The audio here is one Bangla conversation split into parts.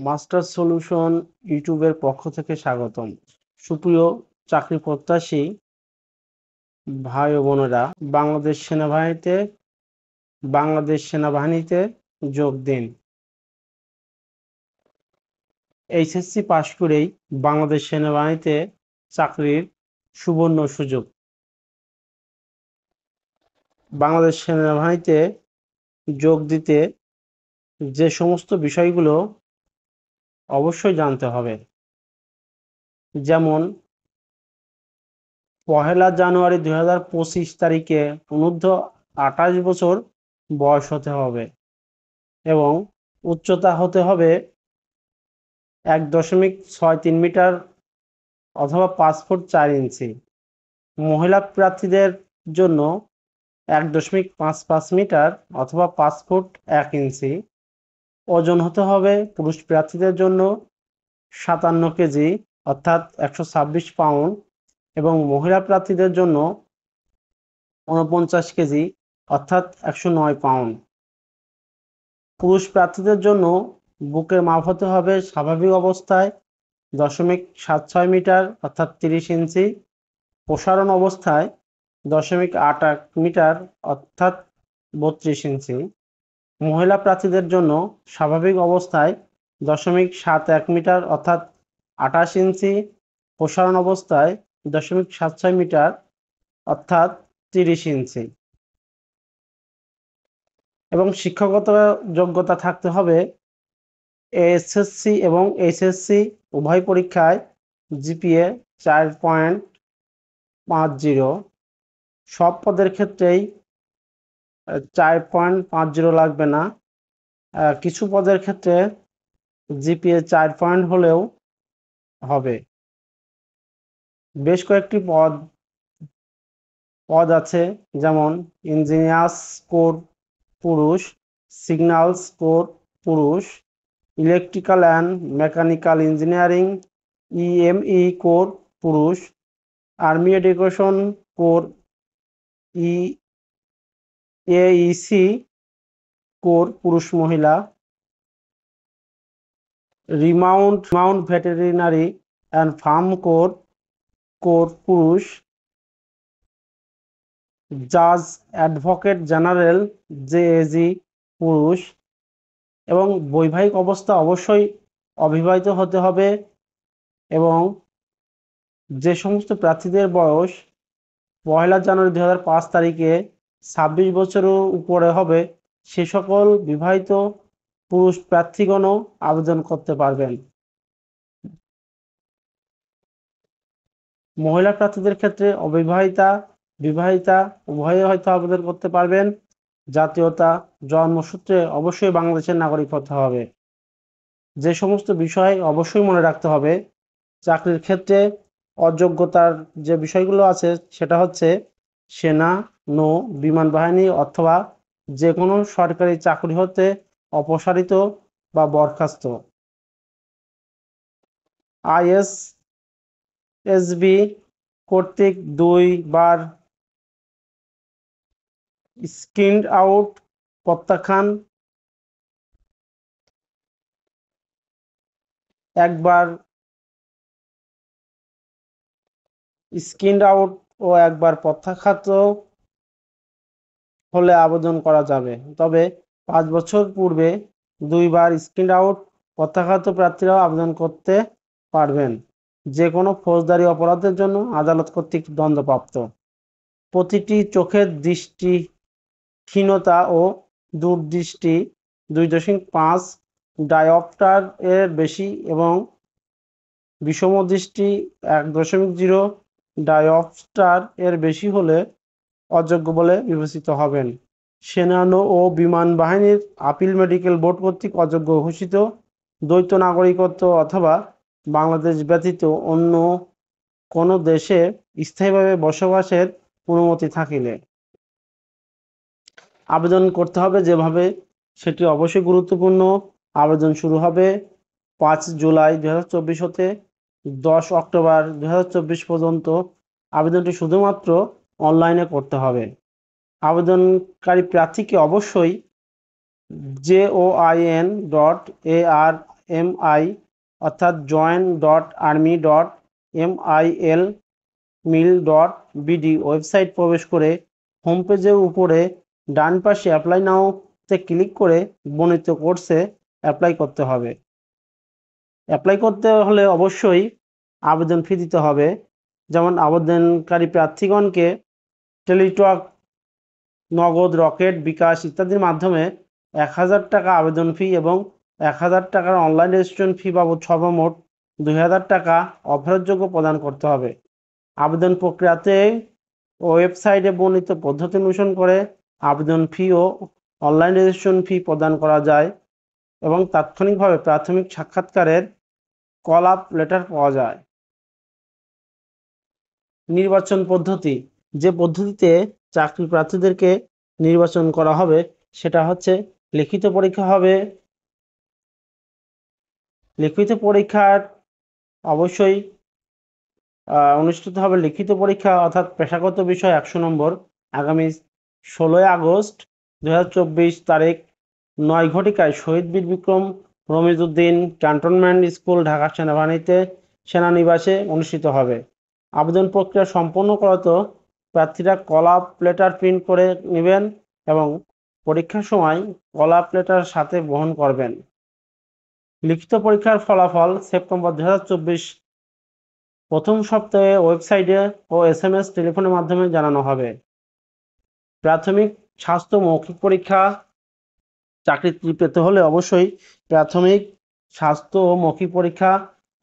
মাস্টার সলিউশন ইউটিউবের পক্ষ থেকে স্বাগতম। সুপ্রিয় চাকরি প্রত্যাশী ভাই ও বোনেরা, বাংলাদেশ সেনাবাহিনীতে যোগ দিন। এইচএসসি পাশ করেই বাংলাদেশ সেনাবাহিনীতে চাকরির সুবর্ণ সুযোগ। বাংলাদেশ সেনাবাহিনীতে যোগ দিতে যে সমস্ত বিষয়গুলো অবশ্যই জানতে হবে, যেমন 1 জানুয়ারি 2025 তারিখে অনূর্ধ্ব 28 বছর বয়স হতে হবে এবং উচ্চতা হতে হবে 1.63 মিটার অথবা 5 ফুট 4 ইঞ্চি। মহিলা প্রার্থীদের জন্য 1.55 মিটার অথবা 5 ফুট 1 ইঞ্চি। ওজন হতে হবে পুরুষ প্রার্থীদের জন্য 57 কেজি অর্থাৎ 126 পাউন্ড এবং মহিলা প্রার্থীদের জন্য 49 কেজি অর্থাৎ 109 পাউন্ড। পুরুষ প্রার্থীদের জন্য বুকের মাপ হতে হবে স্বাভাবিক অবস্থায় 0.76 মিটার অর্থাৎ 30 ইঞ্চি, প্রসারণ অবস্থায় 0.88 মিটার অর্থাৎ 32 ইঞ্চি। মহিলা প্রার্থীদের জন্য স্বাভাবিক অবস্থায় 0.71 মিটার অর্থাৎ 28 ইঞ্চি, প্রসারণ অবস্থায় 0.76 মিটার অর্থাৎ 30 ইঞ্চি। এবং শিক্ষাগত যোগ্যতা থাকতে হবে এসএসসি এবং এইচএসসি উভয় পরীক্ষায় জিপিএ 4.50। সব পদের ক্ষেত্রেই 4.50 লাগবে না, কিছু পদের ক্ষেত্রে জিপিএ 4 পয়েন্ট হলেও হবে। বেশ কয়েকটি পদ আছে, যেমন ইঞ্জিনিয়ার্স কোর পুরুষ, সিগন্যালস কোর পুরুষ, electrical and mechanical engineering EME core পুরুষ, army education core Aisi core পুরুষ মহিলা, remount veterinary and farm core পুরুষ, জাজ অ্যাডভোকেট জেনারেল জেএজি পুরুষ। এবং বৈবাহিক অবস্থা অবশ্যই অবিবাহিত হতে হবে এবং যে সমস্ত প্রার্থীদের বয়স 1 জানুয়ারি 2005 তারিখে 26 বছরের উপরে হবে সে সকল বিবাহিত পুরুষ প্রার্থীগণও আবেদন করতে পারবেন। মহিলা প্রার্থীদের ক্ষেত্রে অবিবাহিতা বিবাহিতা উভয়ে হয়তো আবেদন করতে পারবেন। জাতীয়তা জন্মসূত্রে অবশ্যই বাংলাদেশের নাগরিক হতে হবে। যে সমস্ত বিষয় অবশ্যই মনে রাখতে হবে চাকরির ক্ষেত্রে, অযোগ্যতার যে বিষয়গুলো আছে সেটা হচ্ছে সেনা, নৌ, বিমান বাহিনী অথবা যে কোনো সরকারি চাকরি হতে অপসারিত বা বরখাস্ত। আইএসএসবি কর্তৃক 2 বার স্ক্রিনড আউট প্রত্যাখ্যান, একবার স্ক্রিনড আউট ও একবার প্রত্যাখ্যাত হলে আবেদন করা যাবে। তবে 5 বছর পূর্বে 2 বার স্ক্রিনড আউট প্রত্যাখ্যাত প্রার্থীরাও আবেদন করতে পারবেন, যে কোনো ফৌজদারি অপরাধের জন্য আদালত কর্তৃক দণ্ডপ্রাপ্ত। প্রতিটি চোখের দৃষ্টিহীনতা ও দূরদৃষ্টি 2.5 ডায়োপ্টার এর বেশি এবং বিষমদৃষ্টি 1.0 ডায়োপ্টার এর বেশি হলে অযোগ্য বলে বিবেচিত হবেন। সেনা, নৌ ও বিমান বাহিনীর আপিল মেডিকেল বোর্ড কর্তৃক অযোগ্য ঘোষিত দ্বৈত নাগরিকত্ব অথবা বাংলাদেশ ব্যতীত অন্য কোনো দেশে স্থায়ীভাবে বসবাসের অনুমতি থাকিলে আবেদন করতে হবে যেভাবে সেটি অবশ্যই গুরুত্বপূর্ণ। আবেদন শুরু হবে 5 জুলাই 2024 হতে 10 অক্টোবর 2024 পর্যন্ত। আবেদনটি শুধুমাত্র অনলাইনে করতে হবে। আবেদনকারী প্রার্থীকে অবশ্যই join.ar mi অর্থাৎ join.army.mil.bd ওয়েবসাইট প্রবেশ করে হোম পেজের উপরে ডান পাশে অ্যাপ্লাই নাও তে ক্লিক করে বর্ণিত কোর্সে অ্যাপ্লাই করতে হবে। অ্যাপ্লাই করতে হলে অবশ্যই আবেদন ফি দিতে হবে। যেমন আবেদনকারী প্রার্থীগণকে টেলিটক, নগদ, রকেট, বিকাশ ইত্যাদির মাধ্যমে 1000 টাকা আবেদন ফি এবং 1000 টাকার অনলাইন রেজিস্ট্রেশন ফি বাবদ সর্বমোট 2000 টাকা অফেরতযোগ্য প্রদান করতে হবে। আবেদন প্রক্রিয়াতে ওয়েবসাইটে বর্ণিত পদ্ধতি অনুসরণ করে আবেদন ফি ও অনলাইন রেজিস্ট্রেশন ফি প্রদান করা যায় এবং তাৎক্ষণিকভাবে প্রাথমিক সাক্ষাৎকারের কল আপ লেটার পাওয়া যায়। নির্বাচন পদ্ধতি, যে পদ্ধতিতে চাকরি প্রার্থীদেরকে নির্বাচন করা হবে সেটা হচ্ছে লিখিত পরীক্ষা হবে। লিখিত পরীক্ষার অবশ্যই অনুষ্ঠিত হবে লিখিত পরীক্ষা অর্থাৎ পেশাগত বিষয় 100 নম্বর আগামী 16 আগস্ট 2024 তারিখ 9 ঘটিকায় শহীদ বীর বিক্রম রমিজউদ্দিন ক্যান্টনমেন্ট স্কুল, ঢাকা সেনানিবাসে অনুষ্ঠিত হবে। আবেদন প্রক্রিয়া সম্পন্ন করতে প্রার্থীরা কল আপ লেটার প্রিন্ট করে নেবেন এবং পরীক্ষার সময় কল আপ লেটার সাথে বহন করবেন। লিখিত পরীক্ষার ফলাফল সেপ্টেম্বর 2024 প্রথম সপ্তাহে ওয়েবসাইটে ও SMS টেলিফোনের মাধ্যমে জানানো হবে। প্রাথমিক স্বাস্থ্য মৌখিক পরীক্ষা, চাকরি পেতে হলে অবশ্যই প্রাথমিক স্বাস্থ্য ও মৌখিক পরীক্ষা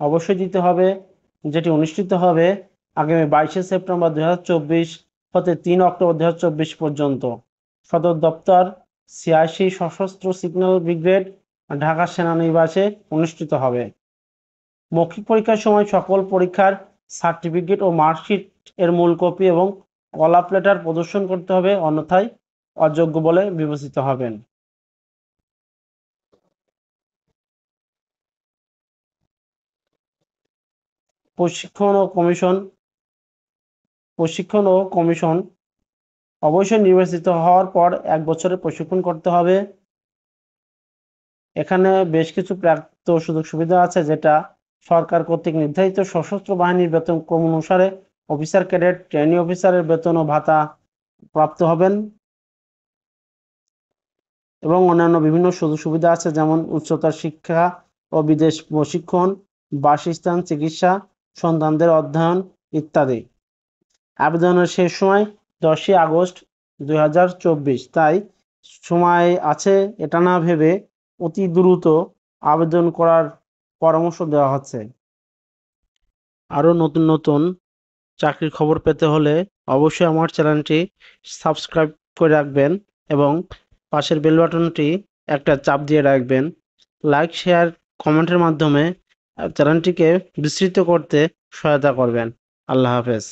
অবশ্যই দিতে হবে, যেটি অনুষ্ঠিত হবে আগামী 22 সেপ্টেম্বর 2024 হতে 3 অক্টোবর 2024 পর্যন্ত। সদর দপ্তর 86 সশস্ত্র সিগন্যাল ব্রিগেড, ঢাকা সেনানিবাসে অনুষ্ঠিত হবে। মৌখিক পরীক্ষার সময় সকল পরীক্ষার সার্টিফিকেট ও মার্কশিট এর মূল কপি এবং কল আপ লেটার প্রদর্শন করতে হবে, অন্যথায় অযোগ্য বলে বিবেচিত হবেন। প্রশিক্ষণ ও কমিশন অবশ্যই নির্বাচিত হওয়ার পর 1 বছরের প্রশিক্ষণ করতে হবে। এখানে বেশ কিছু প্রাপ্ত সুযোগ সুবিধা আছে, যেটা সরকার কর্তৃক নির্ধারিত সশস্ত্র বাহিনীর বেতন ক্রম অনুসারে অফিসার ক্যাডেট, ট্রেনি অফিসারের বেতন ও ভাতা প্রাপ্ত হবেন এবং অন্যান্য বিভিন্ন সুযোগ সুবিধা আছে, যেমন উচ্চতর শিক্ষা ও বিদেশ প্রশিক্ষণ, বাসস্থান, চিকিৎসা, সন্তানদের অধ্যয়ন ইত্যাদি। আবেদনের শেষ সময় 10 আগস্ট 2024, তাই সময় আছে, এটা না ভেবে অতি দ্রুত আবেদন করার পরামর্শ দেওয়া হচ্ছে। আরও নতুন নতুন চাকরির খবর পেতে হলে অবশ্যই আমার চ্যানেলটি সাবস্ক্রাইব করে রাখবেন এবং পাশের বেল বাটনটি একটা চাপ দিয়ে রাখবেন। লাইক, শেয়ার, কমেন্টের মাধ্যমে চ্যানেলটিকে বিস্তৃত করতে সহায়তা করবেন। আল্লাহ হাফেজ।